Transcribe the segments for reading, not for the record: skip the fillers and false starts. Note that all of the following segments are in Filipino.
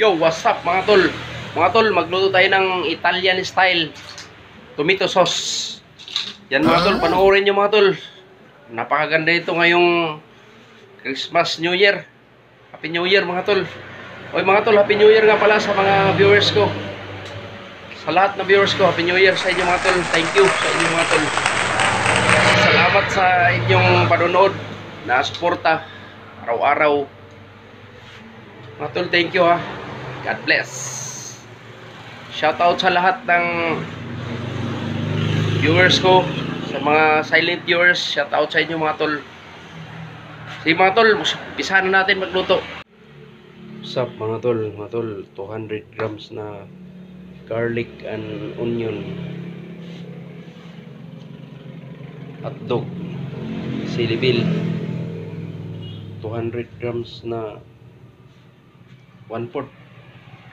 Yo, what's up mga tol? Mga tol, magluto tayo ng Italian style tomato sauce. Yan mga tol, panoorin nyo mga tol. Napakaganda ito ngayong Christmas, New Year. Happy New Year mga tol. Oy mga tol, Happy New Year nga pala sa mga viewers ko. Sa lahat ng viewers ko, Happy New Year sa inyo mga tol. Thank you sa inyo mga tol. Salamat sa inyong panonood na suporta araw-araw. Mga tol, thank you ha. God bless. Shoutout sa lahat ng viewers ko, sa mga silent viewers. Shoutout sa inyo mga tol. Sige mga tol, umpisahan na natin magluto. What's up mga tol? Mga tol, 200 grams na garlic and onion, hotdog, silibil, 200 grams na 1/4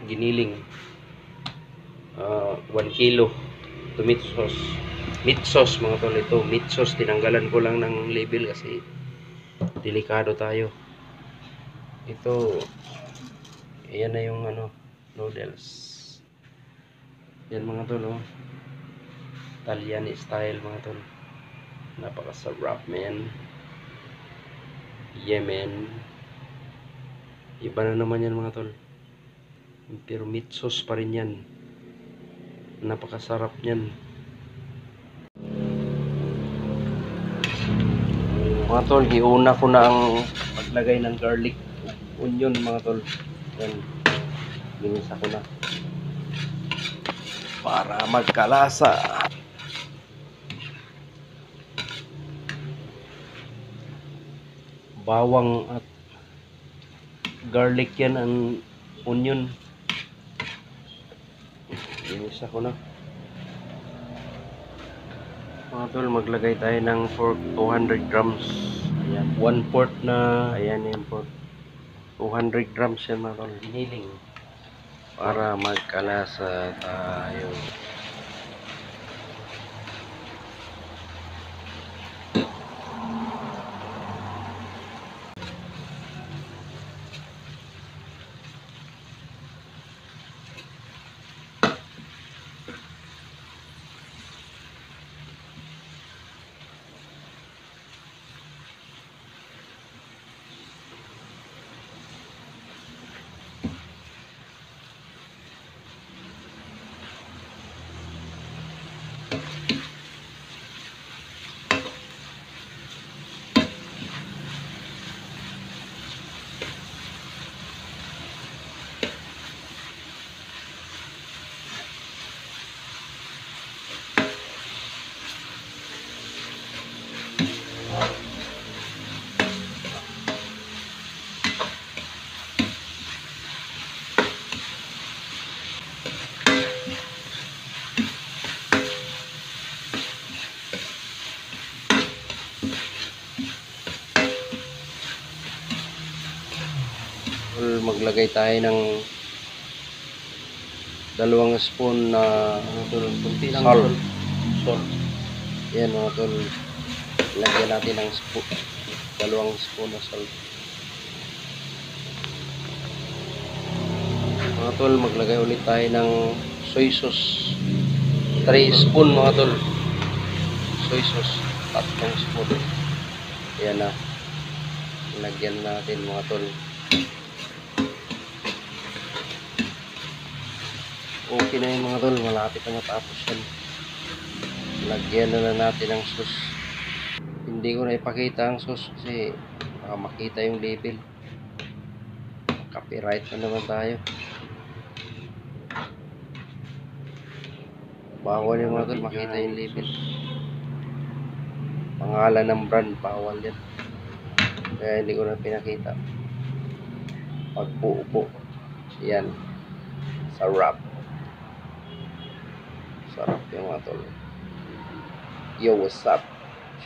giniling, 1 kilo tomato sauce, meat sauce mga tol. Ito meat sauce, tinanggalan ko lang ng label kasi delikado tayo. Ito, ayan na yung noodles. Yan mga tol, oh. Italian style mga tol. Napakasarap man. Yemen. Iba na naman yan mga tol. Pero meat sauce pa rin yan. Napakasarap yan. Mga tol, iuna ko na ang paglagay ng garlic, onion mga tol. Yan. Ginisa ko na para magkalasa. Bawang at garlic yan, ang onion. Ginisa ko na. Mga tol, maglagay tayo ng pork, 200 grams. Ayan, 1/4 na, ayan yung pork. 200 grams yan mga tol. Giniling. Para magkalasa tayo. Maglagay tayo ng 2 spoon na kunti lang salt. Yan mga tol, lagyan natin ng 2 spoon na salt. Mga tol, maglagay ulit tayo ng soy sauce, 3 spoon mga tol. Soy sauce, 3 spoon. Yan na, lagyan natin mga tol. Okay na yung mga tol, malapit na matapos yan. Lagyan na natin ang sauce. Hindi ko na ipakita ang sauce kasi baka makita yung label. Copyright na naman tayo. Bawal yung mga tol, makita yung label. Pangalan ng brand, bawal yan. Kaya hindi ko na pinakita. Pagpuupo. Yan. Sarap. Sarap yung mga tol. Yo, what's up?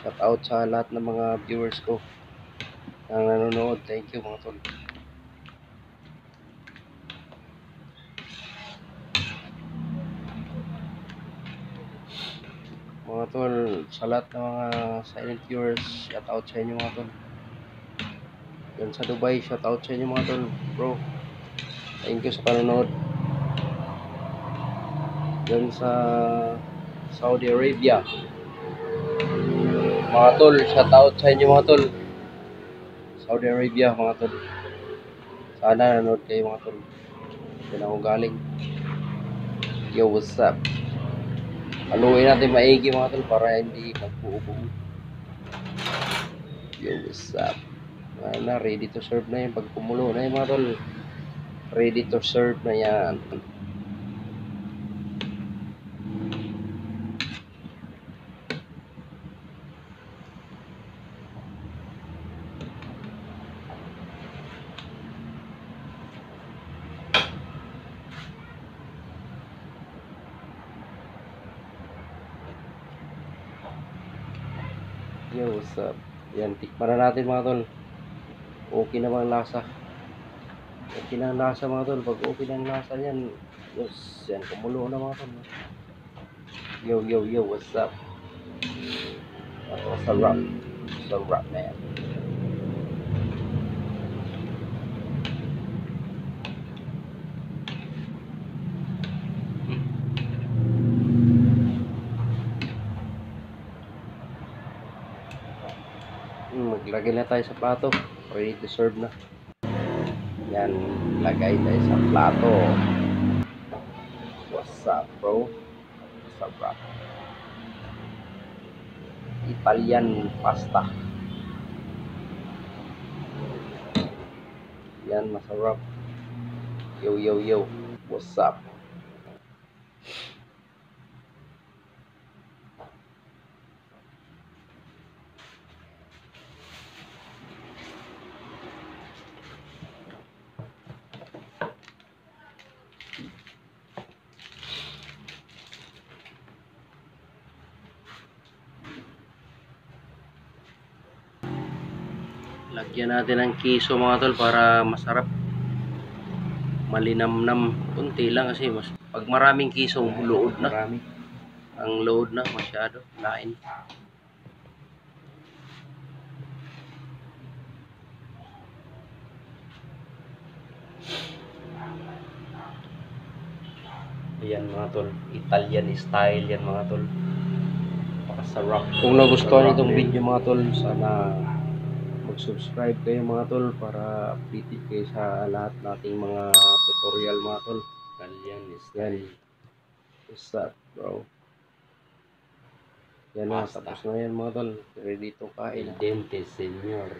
Shout out sa lahat ng mga viewers ko na nanonood. Thank you mga tol. Mga tol, sa lahat ng mga silent viewers, shout out sa inyo mga tol. Yan sa Dubai, shout out sa inyo mga tol, bro. Thank you sa panonood. Diyan sa Saudi Arabia. Mga tol, shout out sa inyo mga tol. Saudi Arabia mga tol. Sana nanood kayo mga tol. Diyan ako galing. Yo, what's up? Haluin natin maigi mga tol para hindi magbuo-buo. Yo, what's up? Na, ready to serve na yan. Pag kumulo na yan mga tol. Ready to serve na yan. Yo, what's up? Yan, tikman na natin mga tol. Okay naman ang lasa. Okay na ang lasa mga tol. Pag okay na ang lasa yan, yes, yan, kumulo na mga tol. Yo, yo, yo, what's up? Sarap. Sarap na yan. Maglagay na tayo sa plato. Ready to serve na. Yan, lagay tayo sa plato. What's up, bro? Sarap. Italian pasta. Yan, masarap. Yo, yo, yo. What's up? Lagyan natin ng kiso mga tol para masarap. Malinamnam. Kunti lang kasi mas pag maraming kiso, load na. Marami. Ang load na masyado. Lain. Ayan mga tol. Italian style yan mga tol. Pakasarap. Kung nagustuhan itong video mga tol, sana mag-subscribe kayo mga tol para updated kayo sa lahat nating mga tutorial mga tol. Italian style. What's up, bro? Yan na, tapos na yan mga tol. Ready to kain. El dente, senyor.